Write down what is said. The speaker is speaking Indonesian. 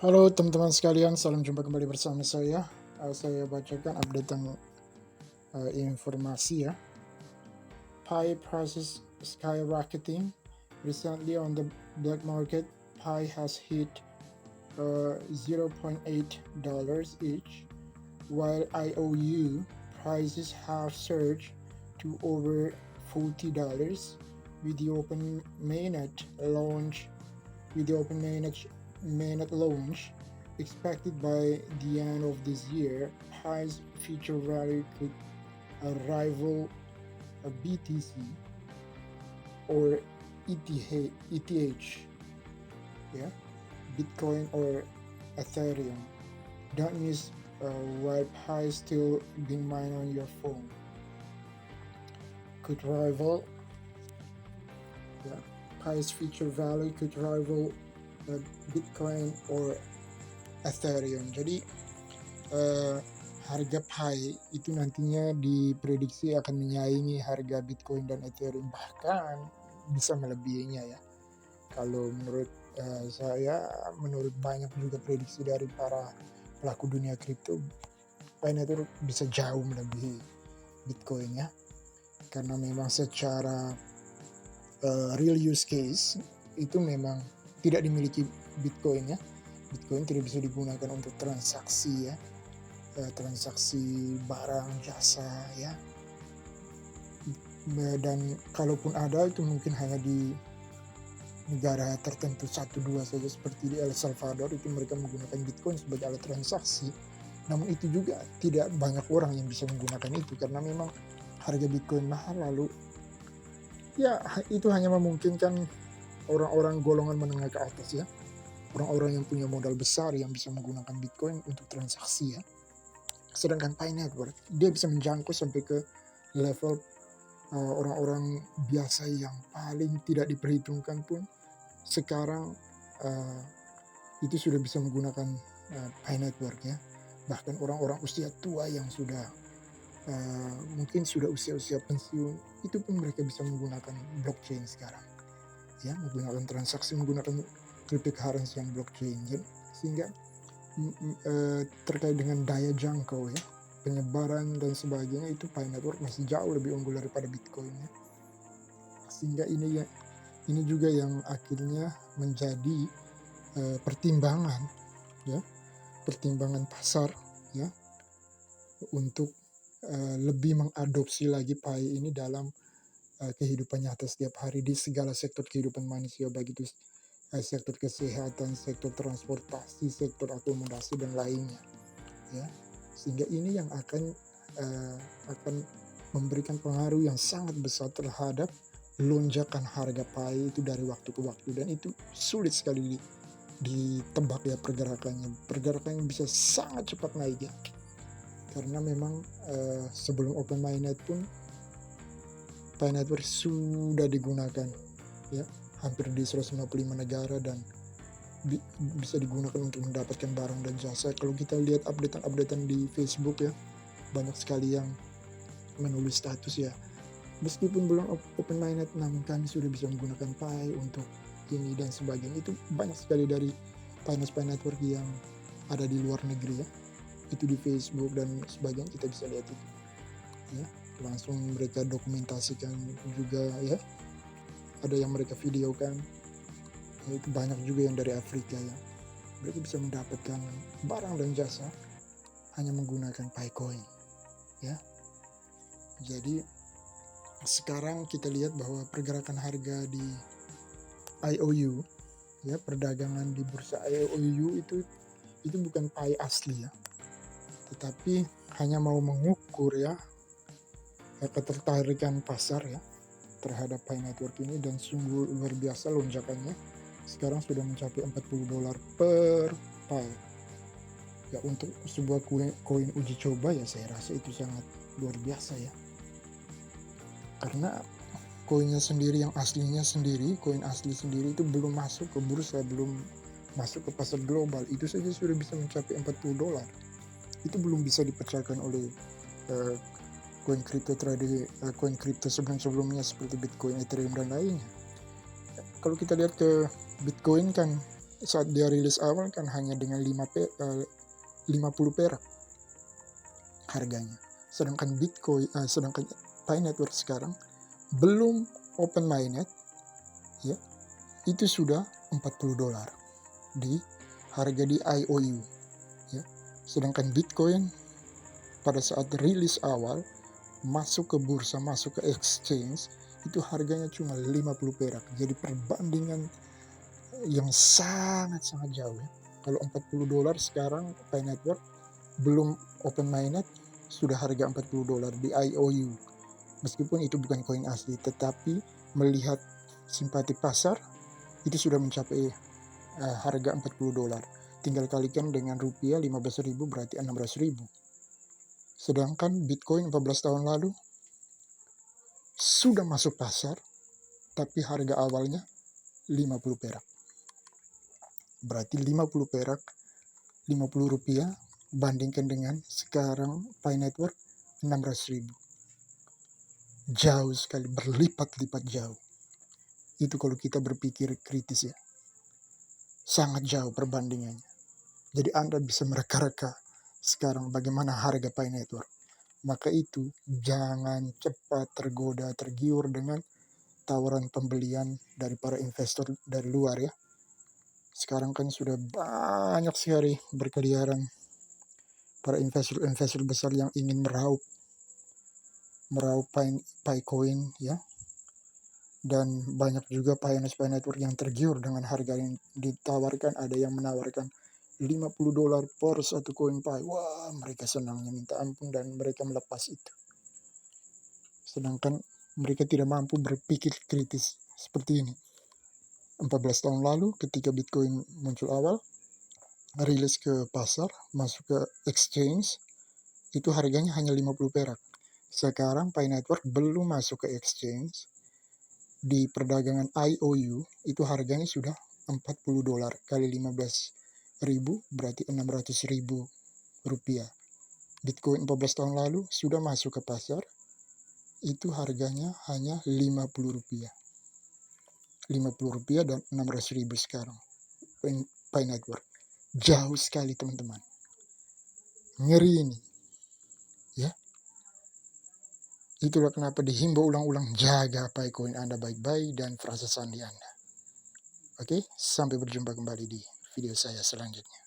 Halo teman-teman sekalian, salam jumpa kembali bersama saya. Saya bacakan updatean informasi ya. Pi prices skyrocketing. Recently on the black market, Pi has hit $0.8 each, while IOU prices have surged to over $40 with the open mainnet launch expected by the end of this year. Pi's future value could rival a BTC or ETH, yeah, Bitcoin or Ethereum. Don't miss while Pi is still being mined on your phone. Could rival, yeah, Pi's future value could rival Bitcoin or Ethereum. Jadi harga Pi itu nantinya diprediksi akan menyaingi harga Bitcoin dan Ethereum, bahkan bisa melebihinya ya. Kalau menurut saya, menurut banyak juga prediksi dari para pelaku dunia kripto, Pi Network bisa jauh melebihi Bitcoin ya. Karena memang secara real use case itu memang tidak dimiliki Bitcoin ya. Bitcoin tidak bisa digunakan untuk transaksi ya, transaksi barang jasa ya, dan kalaupun ada itu mungkin hanya di negara tertentu 1-2 saja, seperti di El Salvador itu mereka menggunakan Bitcoin sebagai alat transaksi. Namun itu juga tidak banyak orang yang bisa menggunakan itu karena memang harga Bitcoin mahal. Lalu ya itu hanya memungkinkan orang-orang golongan menengah ke atas ya, orang-orang yang punya modal besar yang bisa menggunakan Bitcoin untuk transaksi ya. Sedangkan Pi Network dia bisa menjangkau sampai ke level orang-orang biasa yang paling tidak diperhitungkan pun sekarang itu sudah bisa menggunakan Pi Network ya. Bahkan orang-orang usia tua yang sudah mungkin sudah usia-usia pensiun itu pun mereka bisa menggunakan blockchain sekarang ya, menggunakan transaksi menggunakan cryptocurrency yang blockchain. Sehingga terkait dengan daya jangkau ya, penyebaran dan sebagainya, itu Pi Network masih jauh lebih unggul daripada Bitcoin ya. Sehingga ini juga yang akhirnya menjadi pertimbangan ya, pertimbangan pasar ya, untuk lebih mengadopsi lagi Pi ini dalam kehidupan nyata setiap hari di segala sektor kehidupan manusia, baik itu sektor kesehatan, sektor transportasi, sektor akomodasi dan lainnya ya. Sehingga ini yang akan memberikan pengaruh yang sangat besar terhadap lonjakan harga Pi itu dari waktu ke waktu, dan itu sulit sekali ditebak ya pergerakannya bisa sangat cepat naik ya, karena memang sebelum open mainnet pun Pi Network sudah digunakan ya hampir di 155 negara dan bisa digunakan untuk mendapatkan barang dan jasa. Kalau kita lihat updatean di Facebook ya, banyak sekali yang menulis status ya, meskipun belum open mainnet namun kami sudah bisa menggunakan Pi untuk ini dan sebagainya. Itu banyak sekali dari Pi Network yang ada di luar negeri ya, itu di Facebook dan sebagainya kita bisa lihat itu ya, langsung mereka dokumentasikan juga ya, ada yang mereka videokan ya. Itu banyak juga yang dari Afrika ya, mereka bisa mendapatkan barang dan jasa hanya menggunakan Picoin ya. Jadi sekarang kita lihat bahwa pergerakan harga di IOU ya, perdagangan di bursa IOU itu bukan Pi asli ya, tetapi hanya mau mengukur ya ketertarikan pasar ya terhadap Pi Network ini, dan sungguh luar biasa lonjakannya. Sekarang sudah mencapai $40 per Pi ya. Untuk sebuah koin uji coba ya, saya rasa itu sangat luar biasa ya, karena koinnya sendiri yang aslinya sendiri, koin asli sendiri itu belum masuk ke bursa, belum masuk ke pasar global, itu saja sudah bisa mencapai $40. Itu belum bisa dipecahkan oleh koin kripto sebelum-sebelumnya seperti Bitcoin, Ethereum dan lainnya. Kalau kita lihat ke Bitcoin kan Saat dia rilis awal kan hanya dengan 50 perak harganya. Sedangkan sedangkan Pi Network sekarang belum open mainnet ya, itu sudah $40 di harga di IOU ya. Sedangkan Bitcoin pada saat rilis awal masuk ke bursa, masuk ke exchange, itu harganya cuma 50 perak. Jadi perbandingan yang sangat-sangat jauh ya. Kalau $40 sekarang Pi Network belum open mainnet sudah harga $40 di IOU. Meskipun itu bukan koin asli, tetapi melihat simpati pasar itu sudah mencapai harga $40. Tinggal kalikan dengan rupiah 15.000 berarti 16.000. Sedangkan Bitcoin 14 tahun lalu sudah masuk pasar, tapi harga awalnya 50 perak. Berarti 50 perak, 50 rupiah, bandingkan dengan sekarang Pi Network 16.000. Jauh sekali, berlipat-lipat jauh. Itu kalau kita berpikir kritis ya. Sangat jauh perbandingannya. Jadi Anda bisa mereka-reka sekarang bagaimana harga Pi Network. Maka itu jangan cepat tergoda, tergiur dengan tawaran pembelian dari para investor dari luar ya. Sekarang kan sudah banyak sekali berkeliaran para investor besar yang ingin meraup Pi coin ya. Dan banyak juga Pi Network yang tergiur dengan harga yang ditawarkan. Ada yang menawarkan $50 per satu koin Pi. Wah, mereka senangnya minta ampun dan mereka melepas itu. Sedangkan mereka tidak mampu berpikir kritis seperti ini. 14 tahun lalu ketika Bitcoin muncul awal, rilis ke pasar, masuk ke exchange, itu harganya hanya 50 perak. Sekarang Pi Network belum masuk ke exchange, di perdagangan IOU itu harganya sudah $40 kali 15.000 berarti 600.000 rupiah. Bitcoin 14 tahun lalu sudah masuk ke pasar, itu harganya hanya 50 rupiah. 50 rupiah dan 600.000 sekarang. Pi Network. Jauh sekali teman-teman. Ngeri ini. Ya. Itulah kenapa dihimbau ulang-ulang jaga Pi coin Anda baik-baik dan frasa sandi Anda. Oke, sampai berjumpa kembali di video saya selanjutnya.